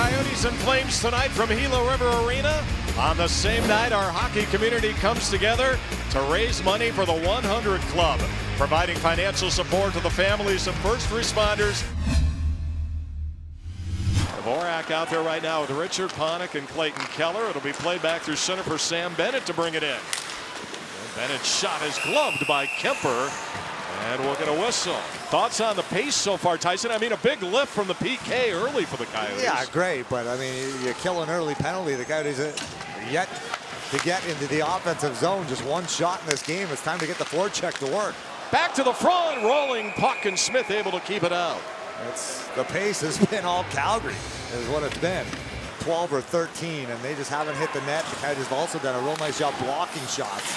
Coyotes and Flames tonight from Gila River Arena. On the same night, our hockey community comes together to raise money for the 100 Club, providing financial support to the families of first responders. Dvorak out there right now with Richard Panik and Clayton Keller. It'll be played back through center for Sam Bennett to bring it in. And Bennett's shot is gloved by Kemper. And we'll get a whistle. Thoughts on the pace so far, Tyson? I mean, a big lift from the PK early for the Coyotes. Yeah, great. But, I mean, you kill an early penalty. The Coyotes are yet to get into the offensive zone. Just one shot in this game. It's time to get the forecheck to work. Back to the front, rolling puck, and Smith able to keep it out. The pace has been all Calgary, is what it's been. 12 or 13, and they just haven't hit the net. The Coyotes have also done a real nice job blocking shots.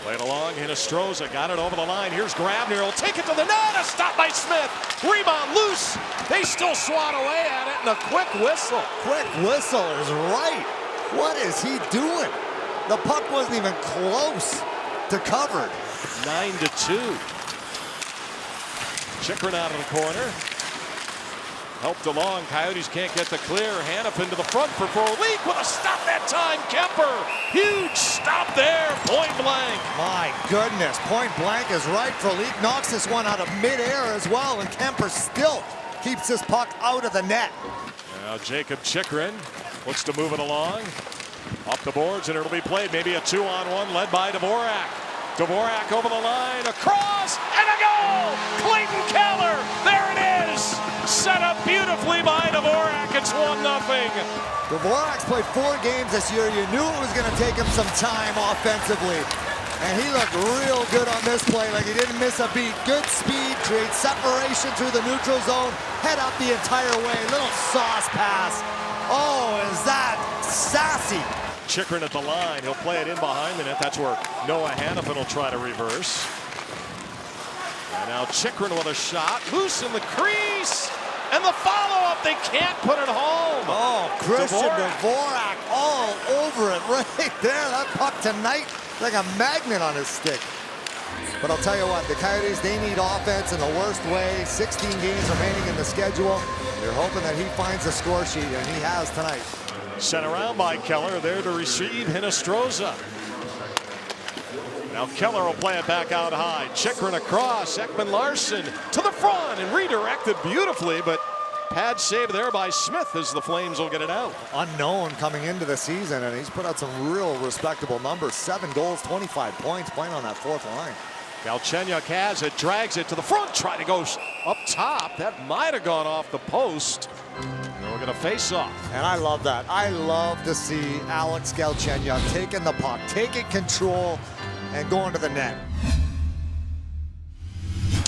Played along, Hinostroza got it over the line. Here's Grabner, he'll take it to the net. A stop by Smith. Rebound loose. They still swat away at it, and a quick whistle. Quick whistle is right. What is he doing? The puck wasn't even close to covered. 9-2. Chychrun out of the corner. Helped along. Coyotes can't get the clear. Hanifin to the front for Frolik with a stop that time. Kemper. Huge stop there. Point blank. My goodness. Point blank is right. Frolik knocks this one out of midair as well. And Kemper still keeps this puck out of the net. Now Jacob Chychrun looks to move it along. Up the boards, and it'll be played. Maybe a 2-on-1 led by Dvorak. Dvorak over the line. Across. And a goal. Clayton Keller. There it is. Set up beautifully by Dvorak. It's 1-0. Dvorak's played 4 games this year. You knew it was going to take him some time offensively. And he looked real good on this play, like he didn't miss a beat. Good speed, creates separation through the neutral zone. Head up the entire way. Little sauce pass. Oh, is that sassy. Chychrun at the line. He'll play it in behind the net. That's where Noah Hanifin will try to reverse. And now Chychrun with a shot. Loose in the crease. And the follow-up. They can't put it home. Oh, Christian Dvorak all over it right there. That puck tonight like a magnet on his stick. But I'll tell you what, the Coyotes, they need offense in the worst way. 16 games remaining in the schedule. They're hoping that he finds the score sheet, and he has tonight. Sent around by Keller, there to receive Hinostroza. Now Keller will play it back out high. Chychrun across, Ekman-Larsson to the front and redirected beautifully, but pad save there by Smith as the Flames will get it out. Unknown coming into the season, and he's put out some real respectable numbers. 7 goals, 25 points, playing on that 4th line. Galchenyuk has it, drags it to the front, try to go up top. That might have gone off the post. And we're going to face off. And I love that. I love to see Alex Galchenyuk taking the puck, taking control, and going to the net.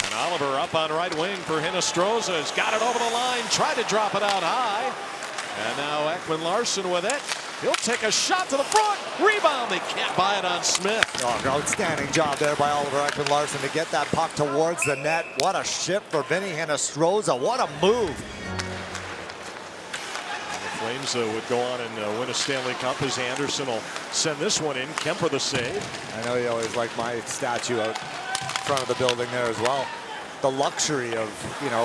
And Oliver up on right wing for Hinostroza. Has got it over the line, tried to drop it out high. And now Ekman-Larsson with it. He'll take a shot to the front. Rebound. They can't buy it on Smith. Oh, outstanding job there by Oliver Ekman-Larsson to get that puck towards the net. What a shift for Vinny Hinostroza. What a move. The Flames would go on and win a Stanley Cup as Anderson will send this one in. Kemper the save. I know you always like my statue out front of the building there as well. The luxury of,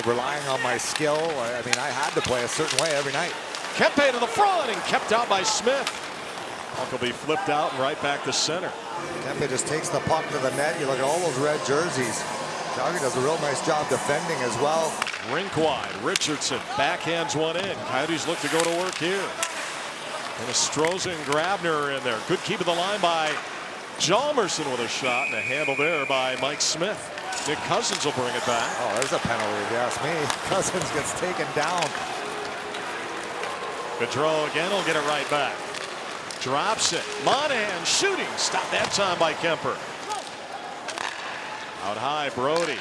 relying on my skill. I mean, I had to play a certain way every night. Kempe to the front and kept out by Smith. Puck will be flipped out and right back to center. Kempe just takes the puck to the net. You look at all those red jerseys. Calgary does a real nice job defending as well. Rink wide. Richardson backhands one in. Coyotes look to go to work here. And Hinostroza and Grabner are in there. Good keep of the line by Hjalmarsson with a shot and a handle there by Mike Smith. Nick Cousins will bring it back. Oh, there's a penalty if you ask me. Cousins gets taken down. Gaudreau again will get it right back. Drops it. Monahan shooting. Stop that time by Kemper. Out high, Brody.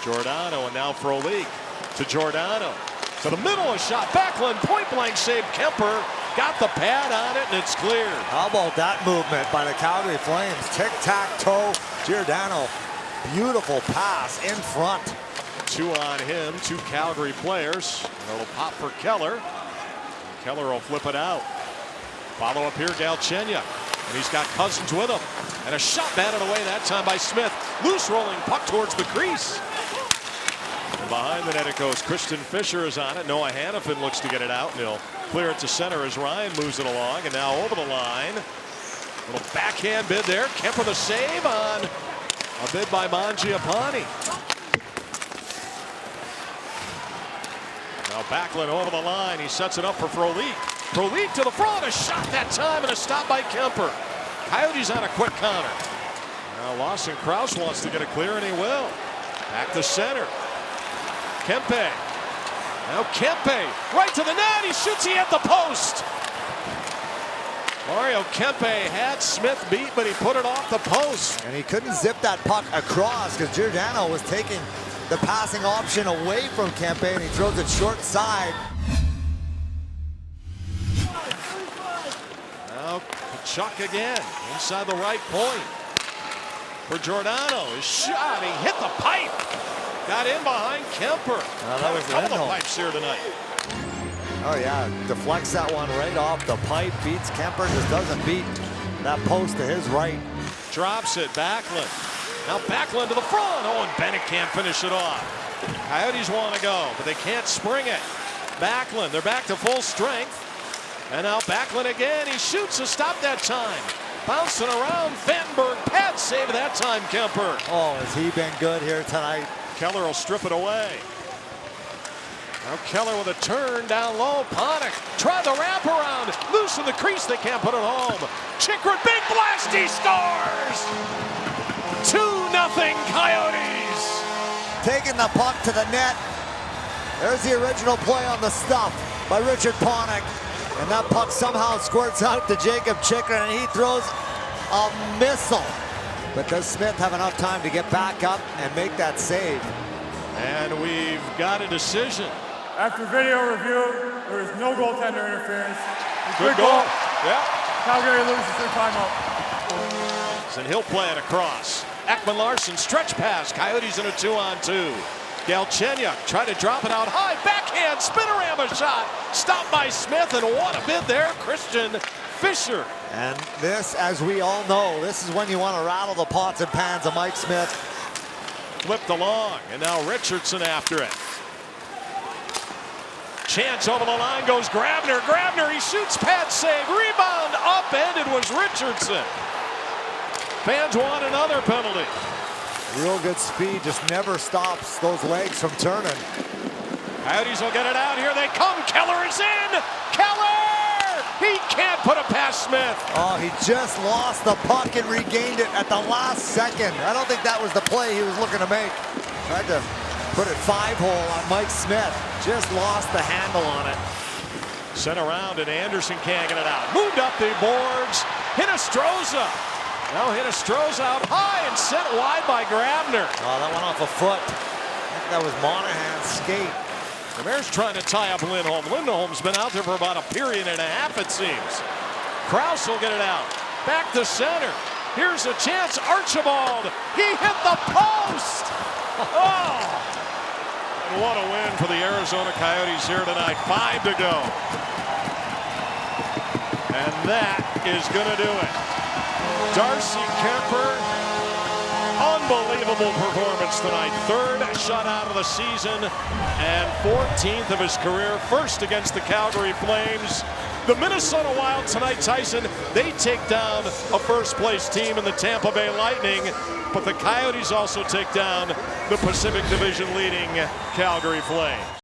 Giordano and now Frolik to Giordano. To the middle, a shot. Backlund, point blank save. Kemper got the pad on it and it's clear. How about that movement by the Calgary Flames? Tic-tac-toe. Giordano. Beautiful pass in front. 2 on him, 2 Calgary players. A little pop for Keller. Keller will flip it out. Follow up here, Galchenyuk. And he's got Cousins with him. And a shot batted away that time by Smith. Loose rolling puck towards the crease. Behind the net it goes. Christian Fischer is on it. Noah Hannafin looks to get it out. And he'll clear it to center as Ryan moves it along. And now over the line. Little backhand bid there. Kemper the save on a bid by Mangiapane. Now Backlund over the line. He sets it up for Frolik. Frolik to the front. A shot that time and a stop by Kemper. Coyotes on a quick counter. Now Lawson Crouse wants to get it clear and he will. Back to center. Kempe. Now Kempe right to the net. He shoots. He hit the post. Mario Kempe had Smith beat, but he put it off the post. And he couldn't zip that puck across because Giordano was taking the passing option away from Kempe, and he throws it short side. Now Tkachuk again inside the right point. For Giordano, his shot, he hit the pipe. Got in behind Kemper. That was a couple Lindholm. of pipes here tonight. Oh yeah, deflects that one right off the pipe, beats Kemper, just doesn't beat that post to his right. Drops it, Backlund. Now Backlund to the front. Oh, and Bennett can't finish it off. Coyotes want to go, but they can't spring it. Backlund, they're back to full strength. And now Backlund again, he shoots a stop that time. Bouncing around, Vandenberg, pad save that time, Kemper. Oh, has he been good here tonight? Keller will strip it away. Now Keller with a turn down low. Panik try the wraparound. Loose in the crease. They can't put it home. Chychrun, big blast. He scores. 2-0 Coyotes. Taking the puck to the net. There's the original play on the stuff by Richard Panik. And that puck somehow squirts out to Jakob Chychrun, and he throws a missile. But does Smith have enough time to get back up and make that save? And we've got a decision. After video review, there is no goaltender interference. Good goal. Yeah. Calgary loses their timeout. And he'll play it across. Ekman Larson stretch pass. Coyotes in a 2-on-2. Galchenyuk tried to drop it out high. Backhand spinorama shot. Stopped by Smith, and what a bid there. Christian Fischer. And this, as we all know, this is when you want to rattle the pots and pans of Mike Smith. Flipped along, and now Richardson after it. Chance over the line goes Grabner. Grabner, he shoots, pad save, rebound, upended was Richardson. Fans want another penalty. Real good speed, just never stops those legs from turning. Coyotes will get it out. Here they come. Keller is in. Keller! He can't put it past Smith. Oh, he just lost the puck and regained it at the last second. I don't think that was the play he was looking to make. Tried to put it 5-hole on Mike Smith. Just lost the handle on it. Sent around and Anderson can't get it out. Moved up the boards. Hinostroza. Now Hinostroza out high and sent wide by Grabner. Oh, that went off a foot. I think that was Monahan's skate. The Bears trying to tie up Lindholm. Lindholm's been out there for about a period and a half, it seems. Krause will get it out. Back to center. Here's a chance. Archibald. He hit the post. Oh! And what a win for the Arizona Coyotes here tonight. 5 to go. And that is going to do it. Darcy Kemper, unbelievable performance tonight. 3rd shutout of the season and 14th of his career. First against the Calgary Flames. The Minnesota Wild tonight, Tyson, they take down a first-place team in the Tampa Bay Lightning, but the Coyotes also take down the Pacific Division leading Calgary Flames.